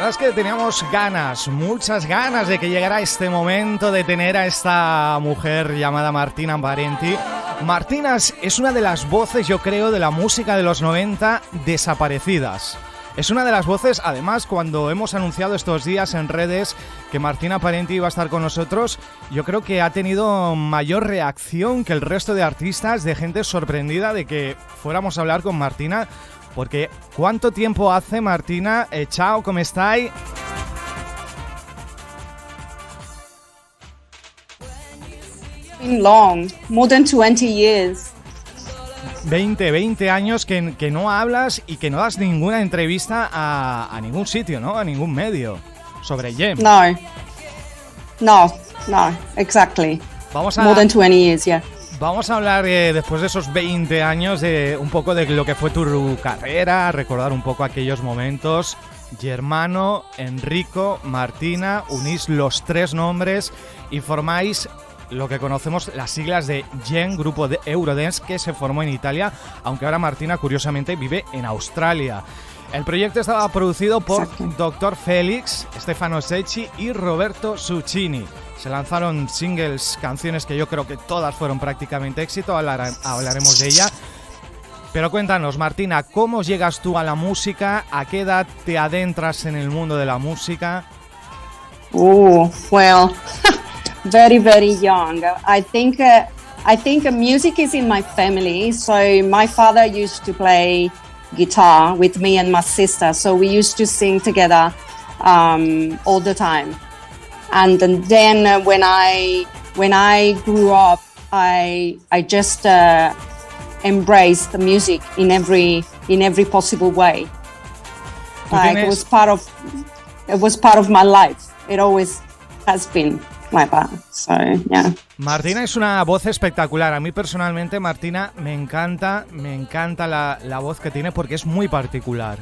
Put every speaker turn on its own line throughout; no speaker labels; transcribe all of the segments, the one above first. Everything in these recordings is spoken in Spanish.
verdad es que teníamos muchas ganas de que llegara este momento de tener a esta mujer llamada Martina Parenti. Martina es una de las voces, yo creo, de la música de los 90 desaparecidas. Es una de las voces, además, cuando hemos anunciado estos días en redes que Martina Parenti iba a estar con nosotros, yo creo que ha tenido mayor reacción que el resto de artistas, de gente sorprendida de que fuéramos a hablar con Martina, porque ¿cuánto tiempo hace, Martina? Ciao, ¿cómo estáis?
Long, more than 20 years.
20 años que no hablas y que no das ninguna entrevista a ningún sitio, ¿no? A ningún medio sobre Jem.
No, exactly. More than 20 years, yeah.
Vamos a hablar después de esos 20 años de un poco de lo que fue tu carrera, recordar un poco aquellos momentos. Germano, Enrico, Martina, unís los tres nombres y formáis lo que conocemos las siglas de Jem, grupo de Eurodance que se formó en Italia, aunque ahora Martina curiosamente vive en Australia. El proyecto estaba producido por Dr. Félix, Stefano Secchi y Roberto Succini. Se lanzaron singles, canciones que yo creo que todas fueron prácticamente éxito, hablaremos de ella. Pero cuéntanos, Martina, ¿cómo llegas tú a la música? ¿A qué edad te adentras en el mundo de la música?
Well, very, very young. I think music is in my family. So my father used to play guitar with me and my sister. So we used to sing together all the time. And then when I grew up, I just embraced the music in every possible way. Like it was part of my life. It always has been like that. So, yeah.
Martina es una voz espectacular. A mí personalmente, Martina, me encanta la voz que tiene porque es muy particular.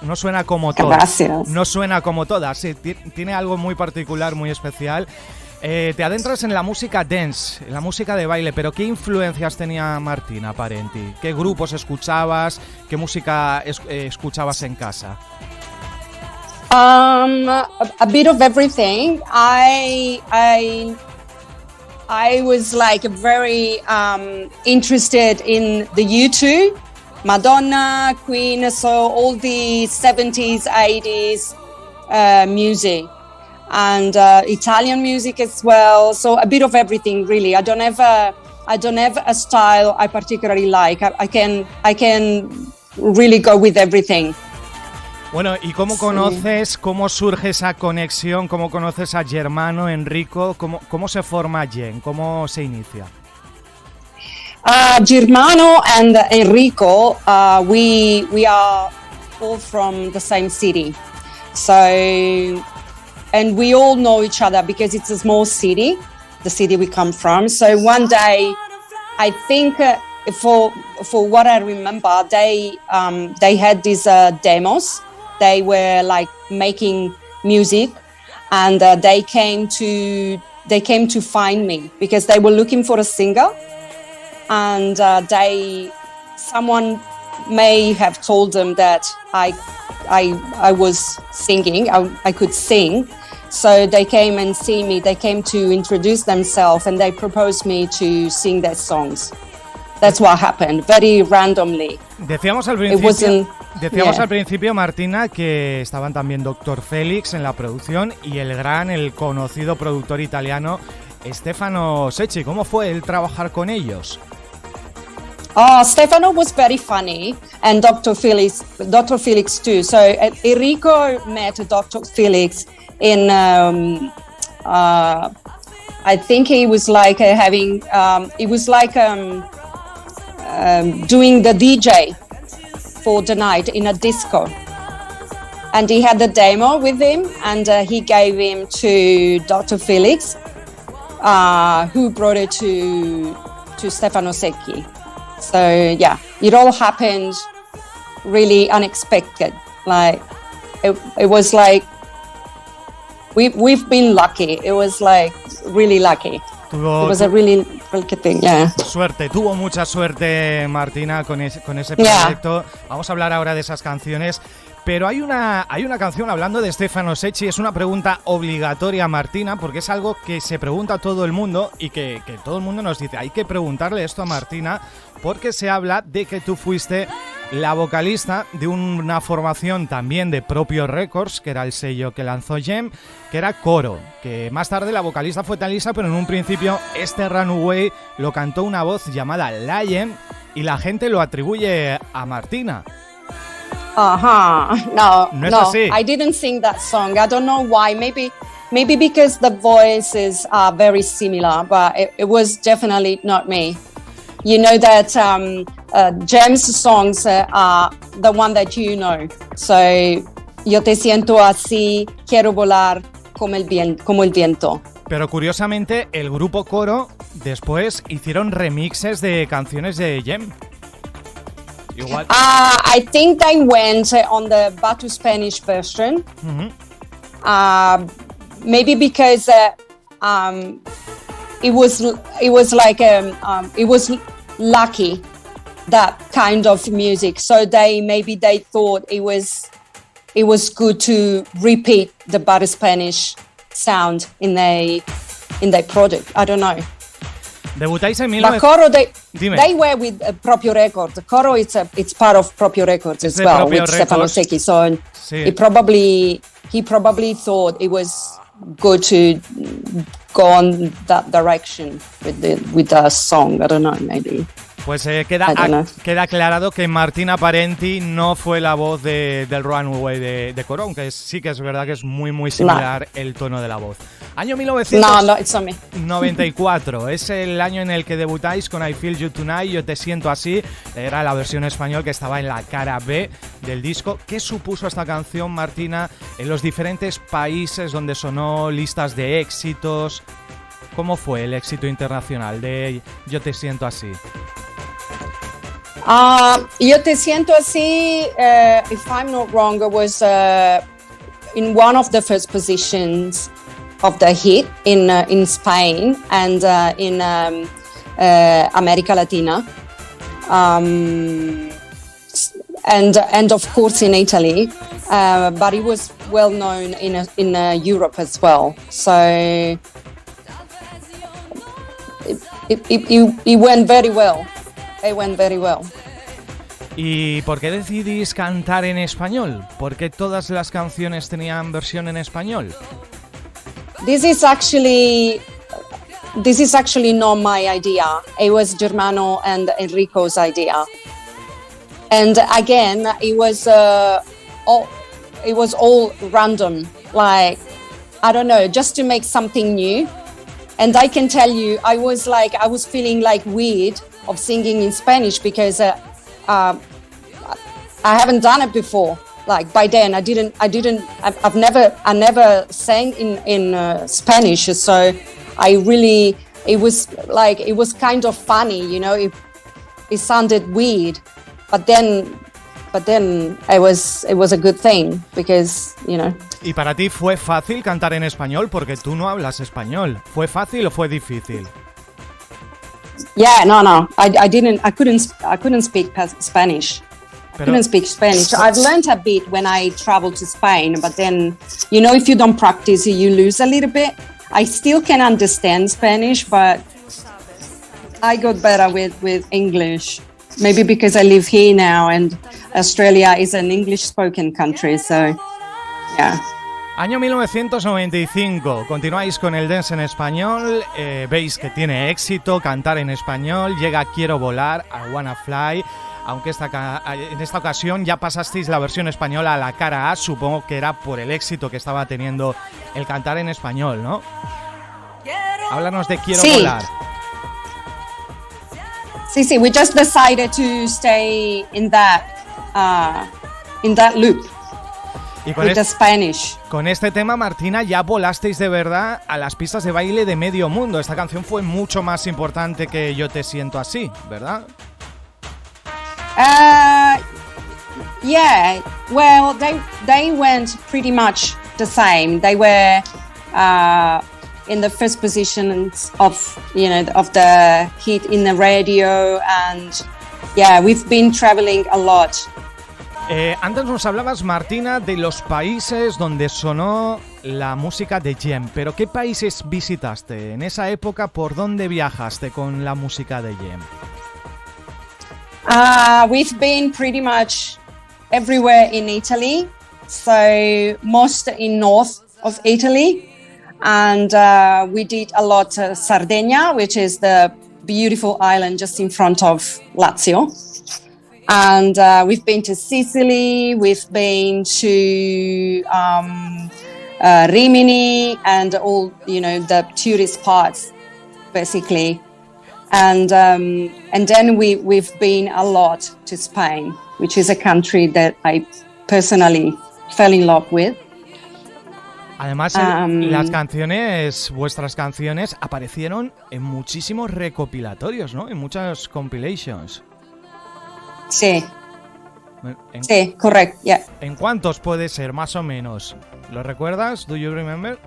No suena como todas.
Gracias.
No suena como todas. Sí, tiene algo muy particular, muy especial. Te adentras en la música dance, en la música de baile, pero ¿qué influencias tenía Martina Parenti? ¿Qué grupos escuchabas? ¿Qué música escuchabas en casa?
A bit of everything. I was like very interested in the U2, Madonna, Queen, so all the 70s, 80s music, and Italian music as well. So a bit of everything, really. I don't have a style I particularly like. I can really go with everything.
Bueno, ¿y cómo conoces, cómo surge esa conexión, cómo conoces a Germano, Enrico, cómo se forma Jem, cómo se inicia?
Germano and Enrico, we are all from the same city, so and we all know each other because it's a small city, the city we come from. So one day, I think for what I remember, they had these demos. They were like making music, and they came to find me because they were looking for a singer, and someone may have told them that I was singing, I could sing, so they came and see me. They came to introduce themselves, and they proposed me to sing their songs. That's what happened, very randomly.
Decíamos al principio, Martina, que estaban también Dr. Félix en la producción y el conocido productor italiano Stefano Secchi. ¿Cómo fue el trabajar con ellos?
Stefano was very funny, and Dr. Felix too. So Enrico met Dr. Felix in I think he was like doing the DJ for the night in a disco, and he had the demo with him, and he gave him to Dr. Felix, who brought it to Stefano Secchi. So yeah, it all happened really unexpected. Like it was like we've been lucky. It was like really lucky. It was a really lucky thing, yeah.
Tuvo mucha suerte Martina con ese proyecto. Vamos a hablar ahora de esas canciones, Pero hay una canción, hablando de Stefano Secchi, es una pregunta obligatoria, Martina, porque es algo que se pregunta a todo el mundo y que todo el mundo nos dice, hay que preguntarle esto a Martina, porque se habla de que tú fuiste la vocalista de una formación también de Propio Records, que era el sello que lanzó Jem, que era Coro, que más tarde la vocalista fue Talisa, pero en un principio este Runaway lo cantó una voz llamada Lion y la gente lo atribuye a Martina.
No, I didn't sing that song. I don't know why. Maybe because the voices are very similar, but it was definitely not me. You know that Jem's songs are the one that you know. So, Yo te siento así, quiero volar como el viento.
Pero curiosamente, el grupo Coro después hicieron remixes de canciones de Jem. Igual.
I think they went on the Batu Spanish version.
Mm-hmm.
Maybe because it was lucky, that kind of music. So they thought it was good to repeat the Batu Spanish sound in their project. I don't know.
Debutáis en
But Coro, they were with Propio Records. Coro, it's part of Propio Records as well, with Stefano Secchi. So sí. He probably thought it was good to go on that direction with the song. I don't know, maybe.
Pues queda aclarado que Martina Parenti no fue la voz del Runaway de Coro, aunque sí que es verdad que es muy muy similar el tono de la voz. Año 1994, es el año en el que debutáis con I Feel You Tonight, Yo Te Siento Así, era la versión español que estaba en la cara B del disco. ¿Qué supuso esta canción, Martina, en los diferentes países donde sonó, listas de éxitos? ¿Cómo fue el éxito internacional de Yo Te Siento Así?
Yo Te Siento Así, if I'm not wrong, it was in one of the first positions of the hit in Spain and in America Latina, and of course in Italy, but it was well known in Europe as well. So it went very well. It went very well.
¿Y por qué decidís cantar en español? ¿Por qué todas las canciones tenían versión en español?
This is actually not my idea. It was Germano and Enrico's idea. And again, it was all random. Like, I don't know, just to make something new. And I can tell you, I was feeling like weird of singing in Spanish because I haven't done it before. Like by then, I've never sang in Spanish. So it was kind of funny, you know. It sounded weird, but then it was a good thing because, you know.
¿Y para ti fue fácil cantar en español porque tú no hablas español? ¿Fue fácil o fue difícil?
Yeah, no. I couldn't speak Spanish. I couldn't speak Spanish. I've learned a bit when I traveled to Spain, but then, you know, if you don't practice, you lose a little bit. I still can understand Spanish, but I got better with English. Maybe because I live here now and Australia is an English-spoken country, so yeah.
Año 1995, continuáis con el dance en español, veis que tiene éxito, cantar en español, llega Quiero Volar, I Wanna Fly, aunque en esta ocasión ya pasasteis la versión española a la cara A, supongo que era por el éxito que estaba teniendo el cantar en español, ¿no? Háblanos de Quiero Volar.
Sí, we just decided to stay in that loop.
Y con este tema, Martina, ya volasteis de verdad a las pistas de baile de medio mundo. Esta canción fue mucho más importante que Yo Te Siento Así, ¿verdad?
Yeah. Well, they went pretty much the same. They were in the first positions of the hit in the radio, and yeah, we've been traveling a lot
Antes nos hablabas, Martina, de los países donde sonó la música de Jem, pero ¿qué países visitaste en esa época? ¿Por dónde viajaste con la música de Jem?
We've been pretty much everywhere in Italy, so most in north of Italy, and we did a lot Sardinia, which is the beautiful island just in front of Lazio. And we've been to Sicily, we've been to Rimini, and all, you know, the tourist parts, basically. And then we've been a lot to Spain, which is a country that I personally fell in love with.
Además, las canciones, vuestras canciones, aparecieron en muchísimos recopilatorios, ¿no? En muchas compilations.
Sí. Sí, correcto, yeah.
¿En cuántos puede ser, más o menos? ¿Lo recuerdas? Do you remember?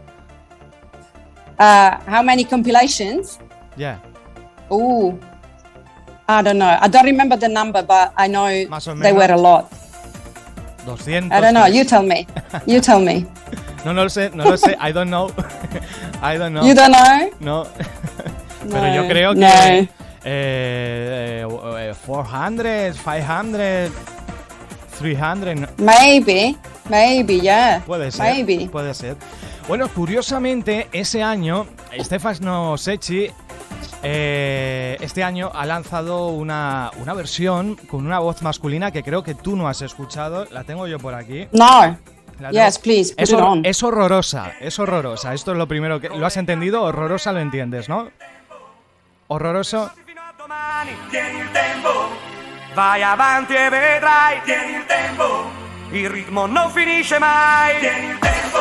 How many compilations?
Yeah.
Ooh, I don't know. I don't remember the number, but I know they were a lot.
200.
I don't know. You tell me. You tell me.
No lo sé. I don't know. I don't know.
You don't know?
No.
No.
Pero yo creo que 400, 500, 300.
Maybe, yeah.
Puede ser.
Maybe.
Puede ser. Bueno, curiosamente, ese año, Stefano Secchi, este año ha lanzado una versión con una voz masculina que creo que tú no has escuchado. La tengo yo por aquí.
No. Yes, please, put it on.
Es horrorosa, es horrorosa. Esto es lo primero que... ¿Lo has entendido? Horrorosa lo entiendes, ¿no? Horroroso.
Tieni il tempo, vai avanti e vedrai. Tieni il tempo, il ritmo non finisce mai. Tieni il tempo.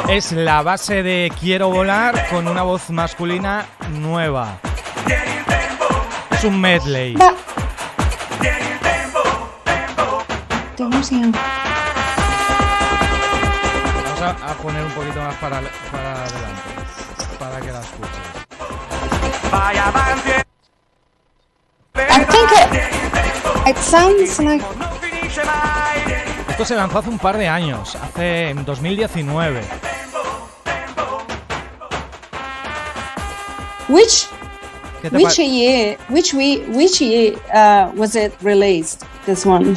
Es la base de Quiero volar con una voz masculina nueva.
Tieni il tempo.
Es un medley.
Tieni il tempo.
Vamos
a poner un poquito más para adelante, para que la escuches.
Vai avanti e
I think it sounds like...
Esto se lanzó hace un par de años, en 2019.
Which year was it released? This one.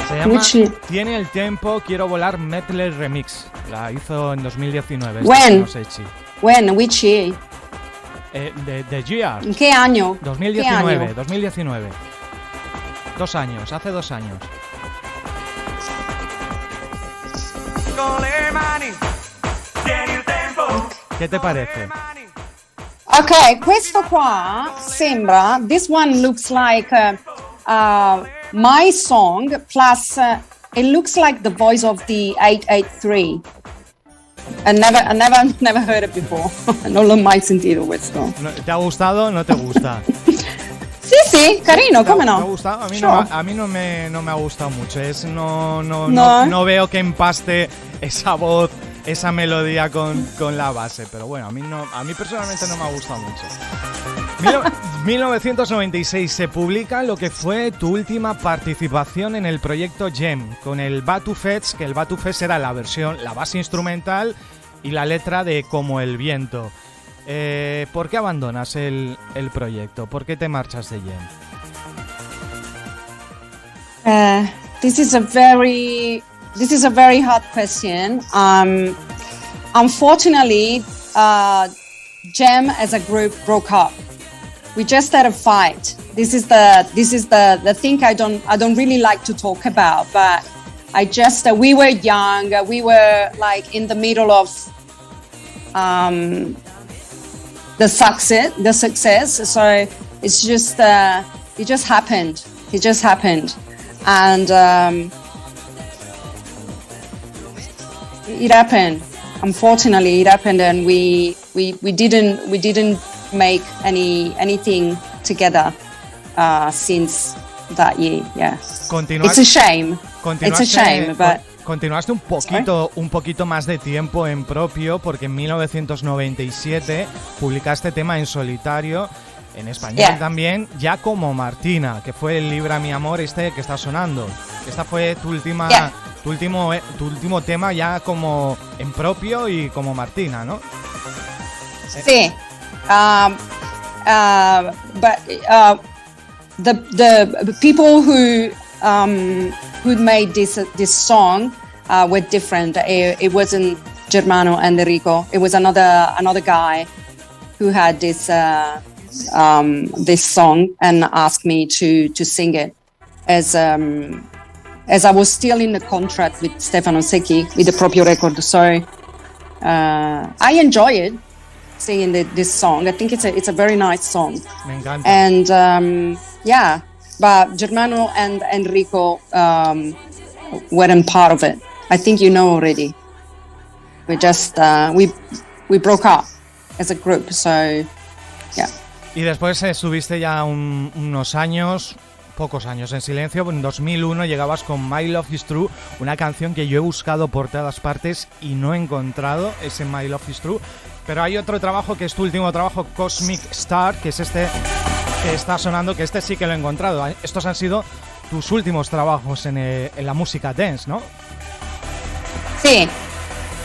Se llama Tiene el Tempo, Quiero volar Medley Remix. La hizo en 2019.
When? Which year?
The Year.
¿En qué año?
2019,
¿Qué año?
2019. 2 años, hace 2 años. ¿Qué te parece?
Ok, questo qua sembra, this one looks like my song plus it looks like the voice of the 883. I never heard it before. Non l'ho mai sentito questo.
¿Te ha gustado o no te gusta?
Sí, carino, come no?
¿Te ha gustado? A mí,
Sure.
a mí no me ha gustado mucho. No veo que empaste esa voz, esa melodía con la base. Pero bueno, a mí personalmente no me ha gustado mucho. 1996 se publica lo que fue tu última participación en el proyecto Jem, con el Batu Fets, que el Batu Fets era la base instrumental y la letra de Como el viento. ¿Por qué abandonas el proyecto? ¿Por qué te marchas de Jem?
This is a very hard question. Unfortunately, Jem as a group broke up. We just had a fight. This is the thing I don't really like to talk about, but we were young, we were like in the middle of the success. So it's just it just happened. And it happened. Unfortunately, it happened, and we didn't make anything together since that year. Yeah, it's a shame. It's a shame, but
continuaste un poquito más de tiempo en propio, porque en 1997 publicaste tema en solitario en español también, ya como Martina, que fue el Libra mi amor que está sonando. Esta fue tu último tema ya como en propio y como Martina, ¿no?
Sí. But the people who made this song were different. It wasn't Germano and Enrico. It was another guy who had this song and asked me to sing it as I was still in the contract with Stefano Secchi with the Proprio Record. So I enjoy it, singing this song. I think it's a very nice song.
Me encanta.
And but Germano and Enrico weren't part of it. I think you know already. We just we broke up as a group, so yeah.
Y después estuviste ya unos años, pocos años en silencio. En 2001 llegabas con My Love Is True, una canción que yo he buscado por todas partes y no he encontrado ese My Love Is True. Pero hay otro trabajo que es tu último trabajo, Cosmic Star, que es este que está sonando, que este sí que lo he encontrado. Estos han sido tus últimos trabajos en la música dance, ¿no?
Sí,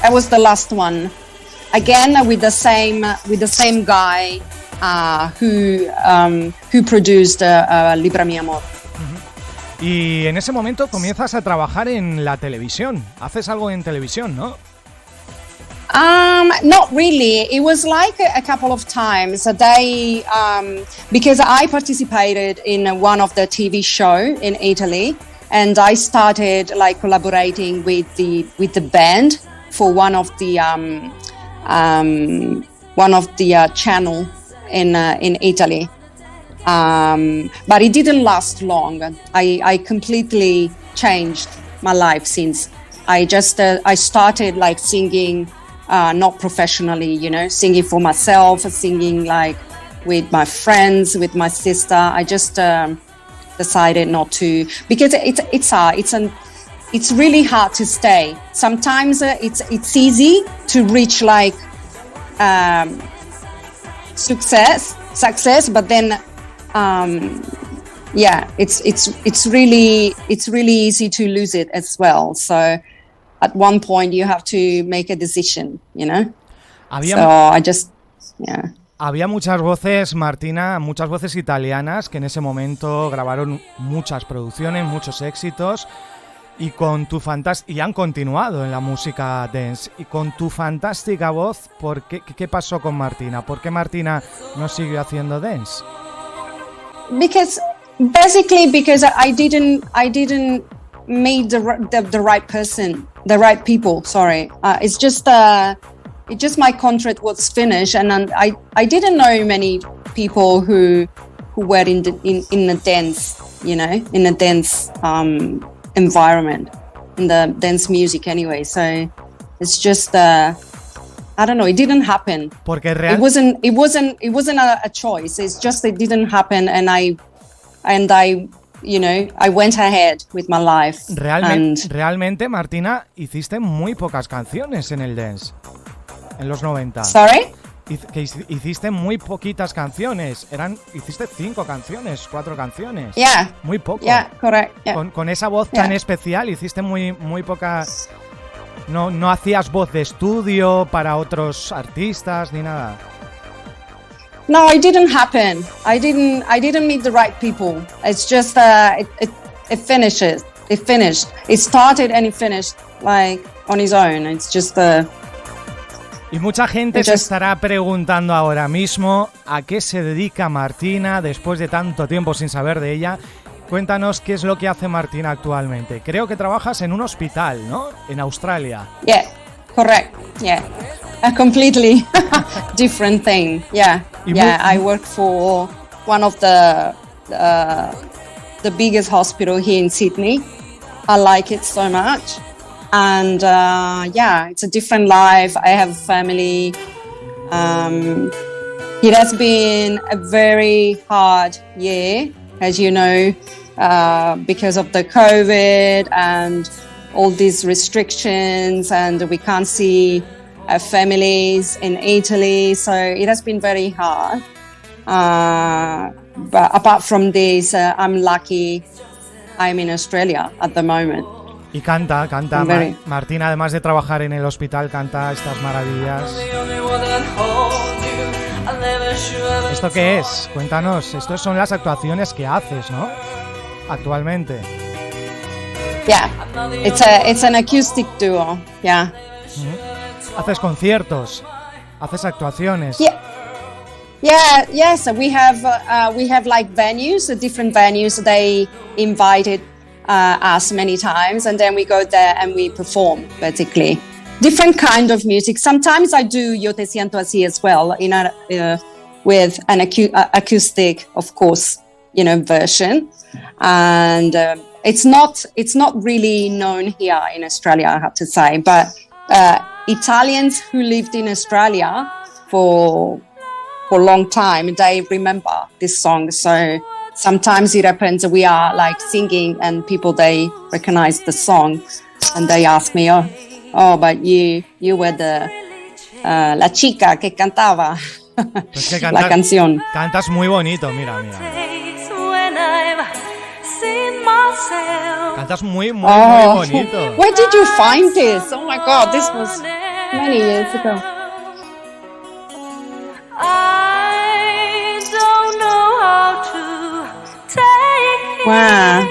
that was the last one. Again with the same guy who produced Libra Mi Amor.
Uh-huh. Y en ese momento comienzas a trabajar en la televisión. Haces algo en televisión, ¿no?
Not really. It was like a couple of times a day, because I participated in one of the TV show in Italy, and I started like collaborating with the band for one of the channel in Italy. But it didn't last long. I completely changed my life since. I started like singing. Not professionally, you know, singing for myself, singing like with my friends, with my sister. I just decided not to, because it's really hard to stay. Sometimes it's easy to reach like success, but then it's really easy to lose it as well. So at one point you have to make a decision, you know.
Había muchas voces, Martina, muchas voces italianas que en ese momento grabaron muchas producciones, muchos éxitos, y con tu y han continuado en la música dance. Y con tu fantástica voz, ¿qué pasó con Martina? ¿Por qué Martina no siguió haciendo dance?
Because I didn't meet the right person, the right people. Sorry, it's just my contract was finished, and I didn't know many people who were in the dance, you know, in a dance environment, in the dance music anyway. So it's just I don't know. It didn't happen.
Porque
it wasn't a choice. It's just it didn't happen, and I you know, I went ahead with my life.
Realmente, Martina, hiciste muy pocas canciones en el dance en los 90.
Sorry?
Que hiciste muy poquitas canciones. Hiciste 5 canciones, 4 canciones.
Yeah.
Muy poco.
Yeah, correct. Yeah.
Con esa voz tan especial hiciste muy poca. No hacías voz de estudio para otros artistas ni nada.
No, it didn't happen. I didn't meet the right people. It's just it finishes. It finished. It started and it finished like on its own. It's just
Y mucha gente se estará preguntando ahora mismo a qué se dedica Martina después de tanto tiempo sin saber de ella. Cuéntanos qué es lo que hace Martina actualmente. Creo que trabajas en un hospital, ¿no? En Australia.
Yeah, correct. Yeah. A completely different thing. Yeah. I work for one of the biggest hospital here in Sydney. I like it so much, and it's a different life. I have family. It has been a very hard year, as you know, because of the COVID and all these restrictions, and we can't see families in Italy, so it has been very hard. But apart from this, I'm lucky I'm in Australia at the moment.
Y canta. Martina, además de trabajar en el hospital, canta estas maravillas. ¿Esto qué es? Cuéntanos. Estas son las actuaciones que haces, ¿no? Actualmente.
Yeah, it's an acoustic duo. Yeah.
Haces conciertos, haces actuaciones.
Yes. We have like venues, different venues. They invited us many times, and then we go there and we perform. Basically, different kind of music. Sometimes I do Yo Te Siento Así as well, with an acoustic, of course, version, and it's not really known here in Australia, I have to say, but Italians who lived in Australia for a long time, they remember this song. So sometimes it happens we are like singing and people, they recognize the song and they ask me, oh, but you were the la chica que cantaba la canción.
Cantas muy bonito, mira. Cantas muy bonito.
Where did you find this? Oh my God, this was many years ago.
I don't know how to take it.
Wow.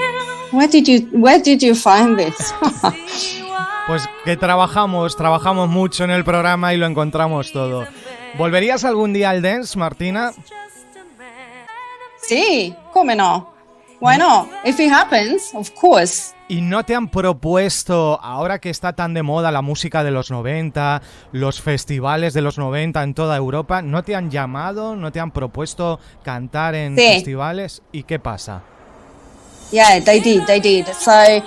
Where did you find this?
Pues que trabajamos mucho en el programa y lo encontramos todo. ¿Volverías algún día al dance, Martina?
Sí, ¿cómo no? Why not? If it happens, of course.
¿Y no te han propuesto, ahora que está tan de moda la música de los 90, los festivales de los 90 en toda Europa, no te han llamado, no te han propuesto cantar en festivales? ¿Y qué pasa?
Yeah, they did. So,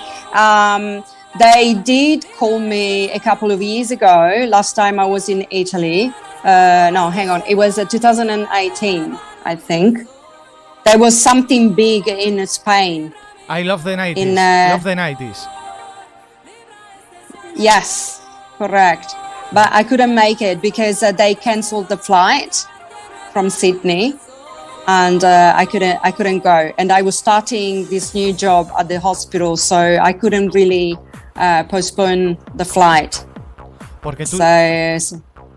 they did call me a couple of years ago. Last time I was in Italy. No, hang on. It was 2018, I think. There was something big in Spain.
I love the 90s. Love the 90s.
Yes, correct. But I couldn't make it because they cancelled the flight from Sydney, and I couldn't go. And I was starting this new job at the hospital, so I couldn't really postpone the flight.
Porque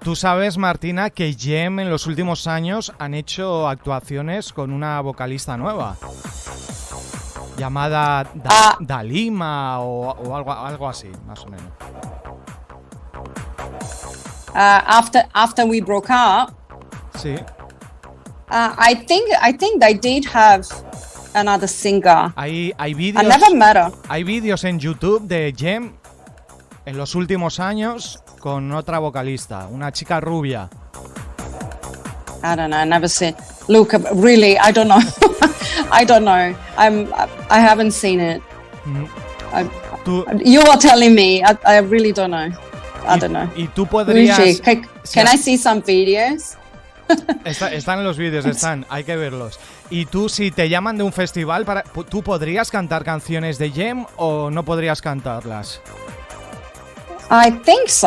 tú sabes, Martina, que Gem en los últimos años han hecho actuaciones con una vocalista nueva, llamada Dalima o algo así, más o menos.
After we broke up,
sí.
I think they did have another singer.
Hay vídeos.
I never met her.
Hay vídeos en YouTube de Gem en los últimos años con otra vocalista, una chica rubia.
I don't know. I never seen. Look, really, I don't know. I don't know. I haven't seen it. You are telling me. I really don't know. I don't know.
Y tú podrías.
Can I see some videos?
Están los vídeos, hay que verlos. Y tú, si te llaman de un festival, ¿tú podrías cantar canciones de Gem o no podrías cantarlas?
I think so.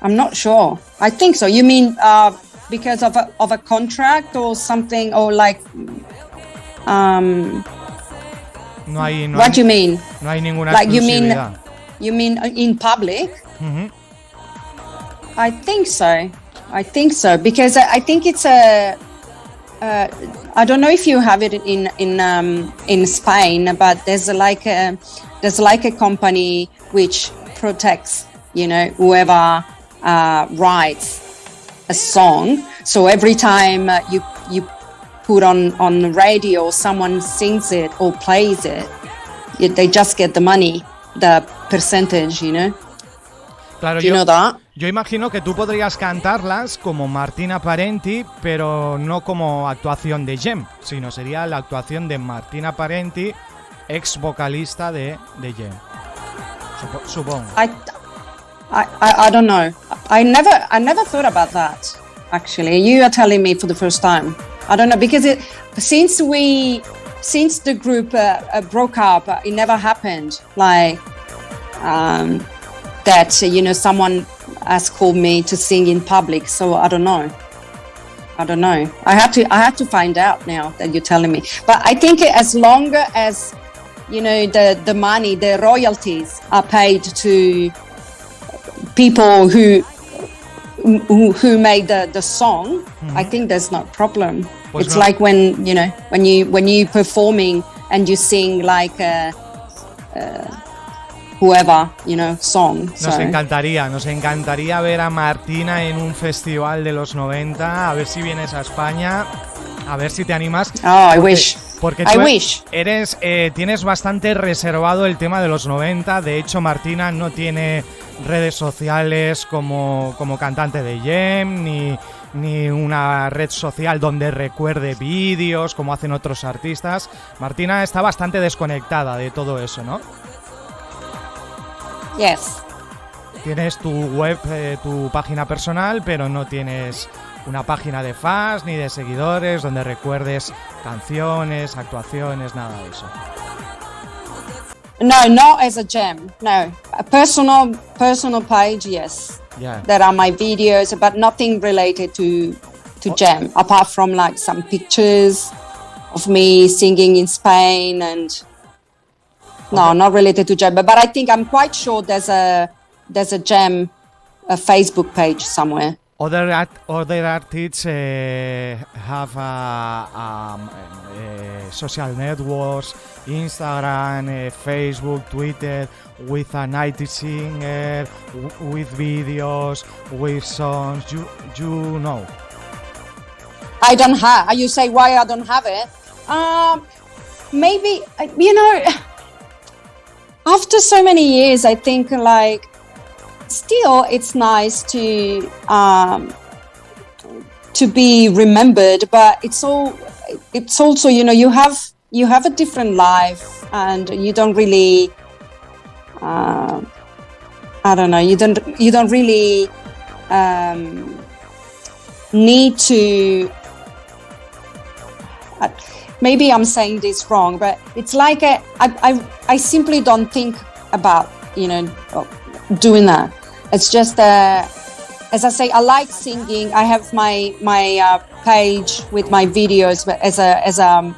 I'm not sure. I think so. You mean because of a contract or something, or like what do you mean?
No hay ninguna
like
exclusividad.
You mean in public?
Mm-hmm.
I think so because I think it's a I don't know if you have it in Spain, but there's like a company which protects, whoever writes a song. So every time you put on the radio, someone sings it or plays it, they just get the money, the percentage,
Claro,
Do you know that?
Yo imagino que tú podrías cantarlas como Martina Parenti, pero no como actuación de Gem, sino sería la actuación de Martina Parenti, ex vocalista de Gem. Supongo.
I don't know. I never thought about that. Actually, you are telling me for the first time. I don't know because since the group broke up, it never happened. Like that, someone has called me to sing in public. So I don't know. I don't know. I had to find out now that you're telling me. But I think as long as, you know, the money, the royalties are paid to people who made the song, I think there's no problem.
Pues
it's
no.
like when you performing and you sing like whoever, you know, song.
Nos encantaría ver a Martina en un festival de los 90, a ver si vienes a España, a ver si te animas.
Oh, I wish.
Porque tú tienes bastante reservado el tema de los 90. De hecho, Martina no tiene redes sociales como cantante de Gem, ni una red social donde recuerde vídeos como hacen otros artistas. Martina está bastante desconectada de todo eso, ¿no?
Yes.
Tienes tu web, tu página personal, pero no tienes una página de fans ni de seguidores donde recuerdes canciones, actuaciones, nada de eso.
No, not as a Gem. No, a personal page, yes.
Yeah.
There are my videos, but nothing related to Gem, apart from like some pictures of me singing in Spain and no, not related to Gem. But I think I'm quite sure there's a Gem, a Facebook page somewhere.
Other artists have social networks, Instagram, Facebook, Twitter, with a night singer, with videos, with songs. You know.
I don't have. You say why I don't have it? Maybe, you know, after so many years, I think like. Still, it's nice to be remembered, but it's also, you know, you have a different life, and you don't really, I don't know, you don't really need to. Maybe I'm saying this wrong, but it's like I simply don't think about, you know, doing that. It's just as I say, I like singing. I have my page with my videos, but as a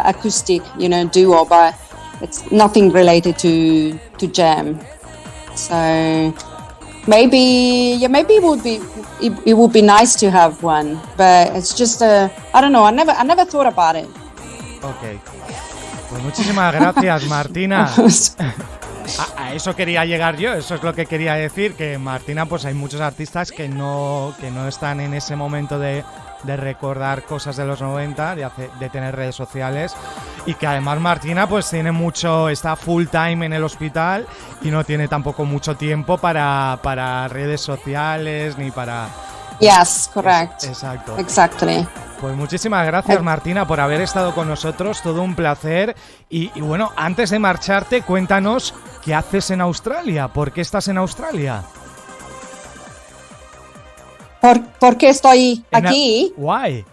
acoustic, you know, duo, but it's nothing related to Gem. So maybe it would be nice to have one, but it's just I don't know. I never thought about it.
Okay. Pues muchísimas gracias, Martina. A eso quería llegar yo, eso es lo que quería decir, que Martina, pues hay muchos artistas que no están en ese momento de recordar cosas de los 90, de tener redes sociales, y que además Martina pues está full time en el hospital y no tiene tampoco mucho tiempo para redes sociales ni para...
Yes, correct.
Exacto.
Exactly.
Pues muchísimas gracias, Martina, por haber estado con nosotros, todo un placer. Y bueno, antes de marcharte, cuéntanos qué haces en Australia, ¿por qué estás en Australia?
¿Por qué estoy aquí?
Why?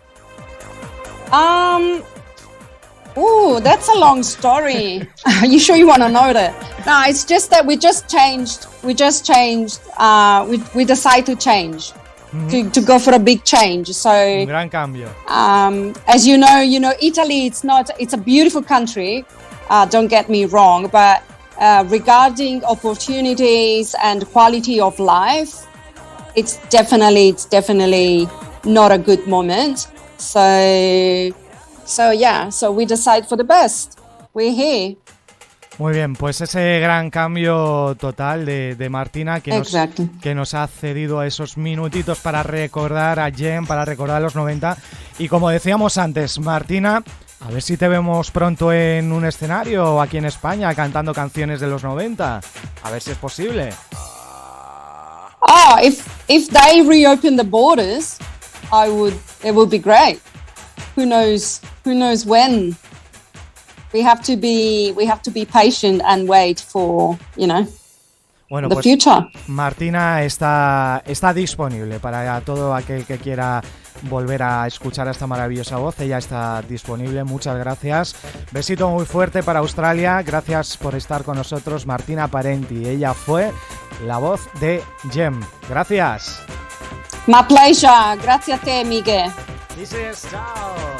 That's a long story. You sure you want to know that? No, it's just that we just changed. We decided to change. To go for a big change. So
un gran cambio.
As you know, Italy, it's a beautiful country, don't get me wrong, but regarding opportunities and quality of life, it's definitely not a good moment. So we decide for the best. We're here.
Muy bien, pues ese gran cambio total de Martina que nos ha cedido a esos minutitos para recordar a Gem, para recordar los 90. Y como decíamos antes, Martina, a ver si te vemos pronto en un escenario aquí en España cantando canciones de los 90. A ver si es posible.
Oh, if they reopen the borders, it would be great. Who knows when? We have to be patient and wait for,
bueno,
the
pues
future.
Martina está disponible para todo aquel que quiera volver a escuchar esta maravillosa voz. Ella está disponible. Muchas gracias. Besito muy fuerte para Australia. Gracias por estar con nosotros, Martina Parenti. Ella fue la voz de Gem. Gracias.
My pleasure. Grazie a te, Migue.
This is ciao.